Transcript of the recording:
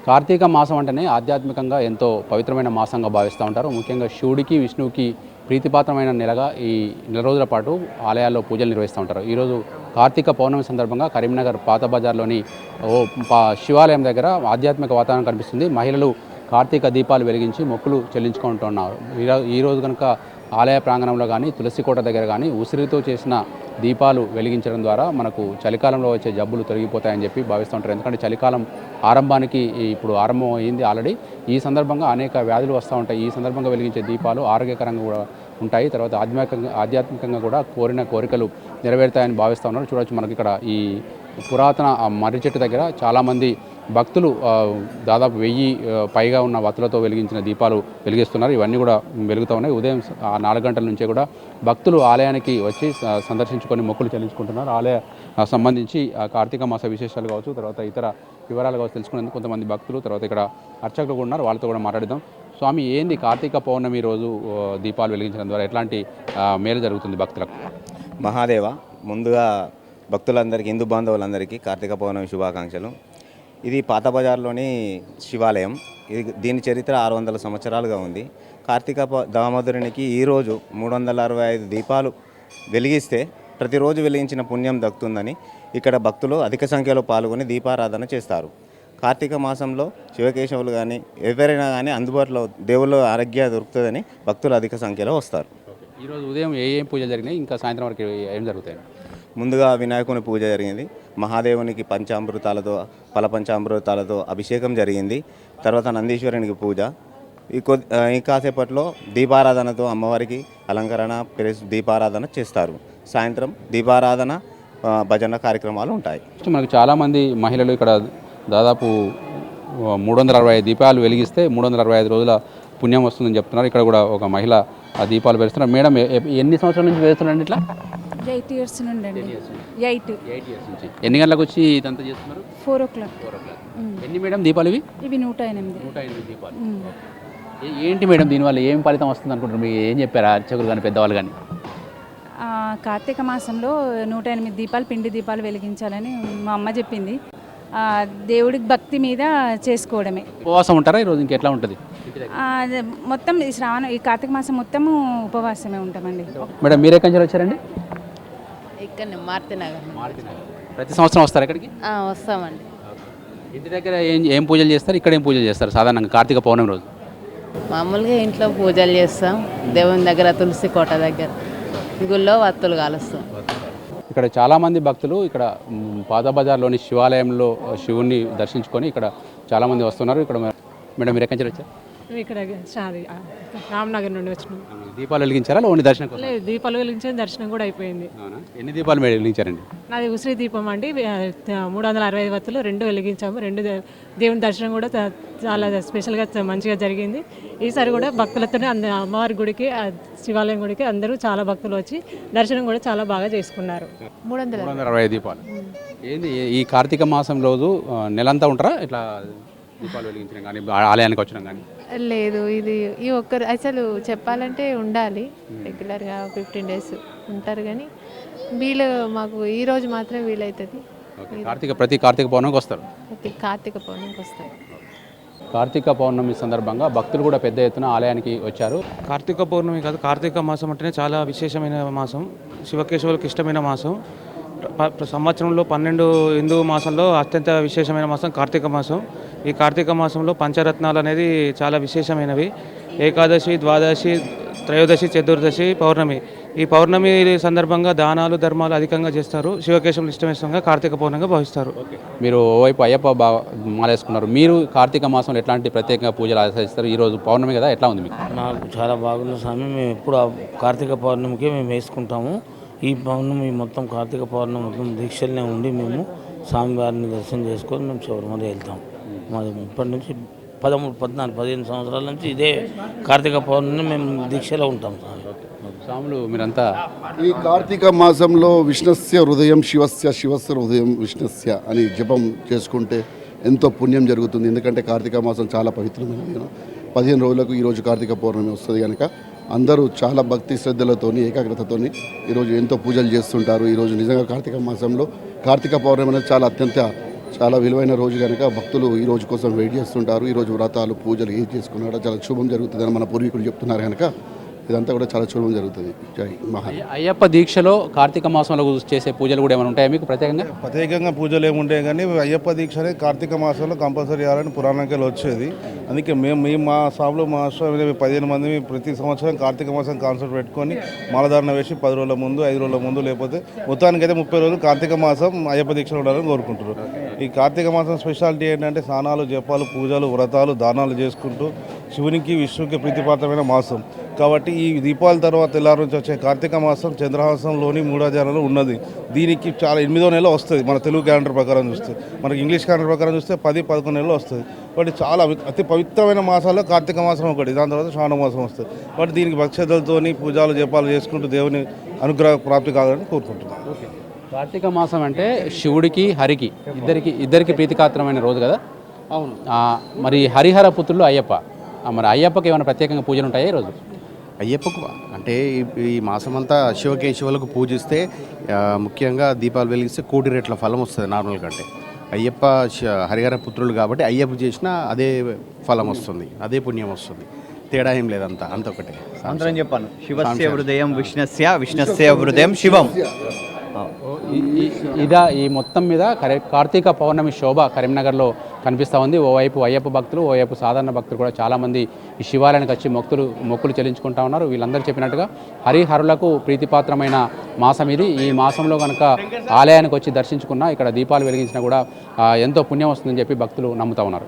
కార్తీక మాసం అంటేనే ఆధ్యాత్మికంగా ఎంతో పవిత్రమైన మాసంగా భావిస్తూ ఉంటారు. ముఖ్యంగా శివుడికి విష్ణువుకి ప్రీతిపాత్రమైన నెలగా ఈ నెల రోజుల పాటు ఆలయాల్లో పూజలు నిర్వహిస్తూ ఉంటారు. ఈరోజు కార్తీక పౌర్ణమి సందర్భంగా కరీంనగర్ పాత బజార్లోని శివాలయం దగ్గర ఆధ్యాత్మిక వాతావరణం కనిపిస్తుంది. మహిళలు కార్తీక దీపాలు వెలిగించి మొక్కులు చెల్లించుకుంటున్నారు. ఈరోజు కనుక ఆలయ ప్రాంగణంలో కానీ తులసికోట దగ్గర కానీ ఉసిరితో చేసిన దీపాలు వెలిగించడం ద్వారా మనకు చలికాలంలో వచ్చే జబ్బులు తొలగిపోతాయని చెప్పి భావిస్తూ ఉంటారు. ఎందుకంటే చలికాలం ఆరంభానికి ఇప్పుడు ఆరంభం అయింది ఆల్రెడీ. ఈ సందర్భంగా అనేక వ్యాధులు వస్తూ ఉంటాయి. ఈ సందర్భంగా వెలిగించే దీపాలు ఆరోగ్యకరంగా కూడా ఉంటాయి. తర్వాత ఆధ్యాత్మికంగా కూడా కోరిన కోరికలు నెరవేరుతాయని భావిస్తూ ఉన్నారు. చూడవచ్చు మనకి ఇక్కడ ఈ పురాతన మర్రి చెట్టు దగ్గర చాలామంది భక్తులు దాదాపు 1000 పైగా ఉన్న వత్తులతో వెలిగించిన దీపాలు వెలిగిస్తున్నారు. ఇవన్నీ కూడా వెలుగుతూ ఉన్నాయి. ఉదయం 4 గంటల నుంచే కూడా భక్తులు ఆలయానికి వచ్చి సందర్శించుకొని మొక్కులు చెల్లించుకుంటున్నారు. ఆలయ సంబంధించి కార్తీక మాస విశేషాలు కావచ్చు, తర్వాత ఇతర వివరాలు కావచ్చు తెలుసుకునేందుకు కొంతమంది భక్తులు, తర్వాత ఇక్కడ అర్చకులు కూడా ఉన్నారు. వాళ్ళతో కూడా మాట్లాడిద్దాం. స్వామి, ఏంది కార్తీక పౌర్ణమి రోజు దీపాలు వెలిగించడం ద్వారా ఎట్లాంటి మేలు జరుగుతుంది భక్తులకు? మహాదేవ, ముందుగా భక్తులందరికీ, హిందూ బాంధవులందరికీ కార్తీక పౌర్ణమి శుభాకాంక్షలు. ఇది పాత బజార్లోని శివాలయం. దీని చరిత్ర 600 సంవత్సరాలుగా ఉంది. కార్తీక దామోదరునికి ఈరోజు 365 దీపాలు వెలిగిస్తే ప్రతిరోజు వెలిగించిన పుణ్యం దక్కుతుందని ఇక్కడ భక్తులు అధిక సంఖ్యలో పాల్గొని దీపారాధన చేస్తారు. కార్తీక మాసంలో శివకేశవులు కానీ ఎవరైనా కానీ అందుబాటులో దేవుళ్ళు ఆరోగ్య దొరుకుతుందని భక్తులు అధిక సంఖ్యలో వస్తారు. ఈరోజు ఉదయం ఏం పూజలు జరిగినాయి, ఇంకా సాయంత్రం వరకు ఏం జరుగుతాయి? ముందుగా వినాయకుని పూజ జరిగింది. మహాదేవునికి పంచామృతాలతో అభిషేకం జరిగింది. తర్వాత నందీశ్వరునికి పూజ. ఈ కాసేపట్లో దీపారాధనతో అమ్మవారికి అలంకరణ దీపారాధన చేస్తారు. సాయంత్రం దీపారాధన భజన కార్యక్రమాలు ఉంటాయి. మనకు చాలామంది మహిళలు ఇక్కడ దాదాపు 365 దీపాలు వెలిగిస్తే 365 రోజుల పుణ్యం వస్తుందని చెప్తున్నారు. ఇక్కడ కూడా ఒక మహిళ ఆ దీపాలు వేస్తున్నారు. మేడం, ఎన్ని సంవత్సరాల నుంచి వేస్తున్నారండి ఇట్లా? 8 years నుండి అండి. 8 years నుంచి. ఎన్ని గంటలకు వచ్చి ఇదంతా చేస్తున్నారు? 4 o'clock. ఎన్ని మేడం దీపాలు ఇవి? ఇవి 108. 108 దీపాలు. ఏంటి మేడం, దీనివల్ల ఏం ఫలితం వస్తుంది అనుకుంటారు? మీకు ఏం చెప్పారు అర్చకులు కానీ పెద్దవాళ్ళు కానీ? కార్తీక మాసంలో 108 దీపాలు, పిండి దీపాలు వెలిగించాలని మా అమ్మ చెప్పింది. దేవుడికి భక్తి మీద చేసుకోవడమే. ఉపవాసం ఉంటారా ఈరోజు? ఇంకెట్లా ఉంటుంది? మొత్తం ఈ కార్తీక మాసం మొత్తము ఉపవాసమే ఉంటామండి. మేడం, మీరు ఎక్కడి నుంచి వచ్చారండి? ఇక్కడ మారుతినగర్. ప్రతి సంవత్సరం వస్తారు ఇక్కడికి? వస్తామండి. ఇంటి దగ్గర ఏం పూజలు చేస్తారు, ఇక్కడ ఏం పూజలు చేస్తారు సాధారణంగా కార్తీక పౌర్ణమి రోజు? మామూలుగా ఇంట్లో పూజలు చేస్తాం, దేవుని దగ్గర తులసి కోట దగ్గర, గుళ్ళో వత్తులు కాలుస్తాం. ఇక్కడ చాలామంది భక్తులు ఇక్కడ పాత బజార్లోని శివాలయంలో శివుణ్ణి దర్శించుకొని ఇక్కడ చాలామంది వస్తున్నారు. ఇక్కడ మేడం, మీరు ఎక్కడి నుంచి వచ్చారు? ఇక్కడ రామ్నగర్ నుండి వచ్చినాం. దీపాలు వెలిగించారా? ఓన్లీ దర్శనం? లేదు, దీపాలు వెలిగించిన దర్శనం కూడా అయిపోయింది. ఎన్ని దీపాలు వెలిగించారండి? నాది ఉసిరి దీపం అండి. 365 వత్తులు 2 వెలిగించాము. 2 దేవుని దర్శనం కూడా చాలా స్పెషల్గా మంచిగా జరిగింది. ఈసారి కూడా భక్తులతో అమ్మవారి గుడికి, శివాలయం గుడికి అందరూ చాలా భక్తులు వచ్చి దర్శనం కూడా చాలా బాగా చేసుకున్నారు. 365 దీపాలు. ఏంది ఈ కార్తీక మాసం రోజు నెలంతా ఉంటారా ఇట్లా దీపాలు వెలిగించడం కానీ, ఆలయానికి వచ్చడం కానీ? లేదు, ఇది ఈ ఒక్కరు అసలు చెప్పాలంటే ఉండాలి. రెగ్యులర్గా 15 days ఉంటారు కానీ మాకు ఈ రోజు మాత్రమే వీలవుతుంది. ప్రతి కార్తీక పౌర్ణమికి వస్తారు? కార్తీక పౌర్ణమికి వస్తారు. కార్తీక పౌర్ణమి సందర్భంగా భక్తులు కూడా పెద్ద ఎత్తున ఆలయానికి వచ్చారు. కార్తీక పౌర్ణమి కాదు, కార్తీక మాసం అంటేనే చాలా విశేషమైన మాసం. శివకేశవులకు ఇష్టమైన మాసం. సంవత్సరంలో 12 హిందూ మాసంలో అత్యంత విశేషమైన మాసం కార్తీక మాసం. ఈ కార్తీక మాసంలో పంచరత్నాలు అనేది చాలా విశేషమైనవి. ఏకాదశి, ద్వాదశి, త్రయోదశి, చతుర్దశి, పౌర్ణమి. ఈ పౌర్ణమి సందర్భంగా దానాలు ధర్మాలు అధికంగా చేస్తారు. శివకేశవులు ఇష్టమైన కార్తీక పౌర్ణమిగా భావిస్తారు. మీరు ఓవైపు అయ్యప్ప మాలేసుకున్నారు. మీరు కార్తీక మాసంలో ఎట్లాంటి ప్రత్యేకంగా పూజలు ఆచరిస్తారు? ఈరోజు పౌర్ణమి కదా, ఎట్లా ఉంది మీకు? నాకు చాలా బాగుంది స్వామి. మేము ఎప్పుడు కార్తీక పౌర్ణమికి మేము వేసుకుంటాము. ఈ పౌర్ణమి మొత్తం కార్తీక పౌర్ణమి మొత్తం దీక్షలనే ఉండి మేము స్వామివారిని దర్శనం చేసుకొని మేము శబరిమల వెళ్తాం. మాది ఇప్పటి నుంచి 13, 14, 15 సంవత్సరాల నుంచి ఇదే కార్తీక పౌర్ణమి మేము దీక్షలో ఉంటాం. స్వాములు మీరంతా ఈ కార్తీక మాసంలో విష్ణుస్య హృదయం శివస్య, శివస్య హృదయం విష్ణుస్య అని జపం చేసుకుంటే ఎంతో పుణ్యం జరుగుతుంది. ఎందుకంటే కార్తీక మాసం చాలా పవిత్రమైనది. 15 రోజులకు ఈరోజు కార్తీక పౌర్ణమి వస్తుంది కనుక అందరూ చాలా భక్తి శ్రద్ధలతోని, ఏకాగ్రతతోని ఈరోజు ఎంతో పూజలు చేస్తుంటారు. ఈరోజు నిజంగా కార్తీక మాసంలో కార్తీక పౌర్ణమి అనేది చాలా అత్యంత చాలా విలువైన రోజు కనుక భక్తులు ఈ రోజు కోసం వెయిట్ చేస్తుంటారు. ఈరోజు వ్రతాలు పూజలు ఏది చేసుకున్నారో చాలా శుభం జరుగుతుందని మన పూర్వీకులు చెప్తున్నారు కనుక ఇదంతా కూడా చాలా శుభం జరుగుతుంది. జై మహా. అయ్యప్ప దీక్షలో కార్తీక మాసంలో చేసే పూజలు కూడా ఏమైనా ఉంటాయా మీకు ప్రత్యేకంగా? ప్రత్యేకంగా పూజలు ఏముంటాయి కానీ అయ్యప్ప దీక్ష అనేది కార్తీక మాసంలో కంపల్సరీ చేయాలని పురాణానికి వచ్చేది. అందుకే మేము మా స్వామిలో మా 15 మంది ప్రతి సంవత్సరం కార్తీక మాసం కాన్సెప్ట్ పెట్టుకొని మాలధారణ వేసి 10 రోజుల ముందు 5 రోజుల ముందు లేకపోతే మొత్తానికైతే 30 రోజులు కార్తీక మాసం అయ్యప్ప దీక్షలో ఉండాలని కోరుకుంటారు. ఈ కార్తీక మాసం స్పెషాలిటీ ఏంటంటే స్నానాలు జపాలు పూజలు వ్రతాలు దానాలు చేసుకుంటూ శివునికి విష్ణువుకి ప్రీతిపాత్రమైన మాసం కాబట్టి ఈ దీపావళి తర్వాత తెల్లారి నుంచి వచ్చే కార్తీక మాసం చంద్రహాసంలోని 3వ ధ్యానంలో ఉన్నది. దీనికి చాలా 8వ నెల వస్తుంది మన తెలుగు క్యాలెండర్ ప్రకారం చూస్తే. మనకి ఇంగ్లీష్ క్యాలెండర్ ప్రకారం చూస్తే 10-11 నెలలు వస్తుంది. కాబట్టి చాలా అతి పవిత్రమైన మాసాల్లో కార్తీక మాసం ఒకటి, దాని తర్వాత శ్రావణ మాసం వస్తుంది. కాబట్టి దీనికి భక్ష్యతలతోని పూజలు జపాలు చేసుకుంటూ దేవుని అనుగ్రహ ప్రాప్తి కావాలని కోరుకుంటున్నాను. కార్తీక మాసం అంటే శివుడికి హరికి ఇద్దరికి ప్రీతికాత్రమైన రోజు కదా. అవును. మరి హరిహర పుత్రులు అయ్యప్ప, మరి అయ్యప్పకి ఏమైనా ప్రత్యేకంగా పూజలు ఉంటాయా ఈరోజు? అయ్యప్పకు అంటే ఈ మాసమంతా శివకేశవులకు పూజిస్తే ముఖ్యంగా దీపాలు వెలిగిస్తే 1 కోటి రెట్ల ఫలం వస్తుంది నార్మల్ కంటే. అయ్యప్ప హరిహర పుత్రులు కాబట్టి అయ్యప్ప చేసినా అదే ఫలం వస్తుంది, అదే పుణ్యం వస్తుంది. తేడా ఏం లేదంతా అంత ఒకటే. అందరం చెప్పాను శివస్య హృదయం విష్ణస్య హృదయం శివం. ఈ మొత్తం మీద కార్తీక పౌర్ణమి శోభ కరీంనగర్లో కనిపిస్తూ ఉంది. ఓవైపు అయ్యప్ప భక్తులు, ఓవైపు సాధారణ భక్తులు కూడా చాలామంది ఈ శివాలయానికి వచ్చి మొక్కులు చెల్లించుకుంటా ఉన్నారు. వీళ్ళందరూ చెప్పినట్టుగా హరిహరులకు ప్రీతిపాత్రమైన మాసం ఇది. ఈ మాసంలో కనుక ఆలయానికి వచ్చి దర్శించుకున్నా, ఇక్కడ దీపాలు వెలిగించినా కూడా ఎంతో పుణ్యం వస్తుందని చెప్పి భక్తులు నమ్ముతా ఉన్నారు.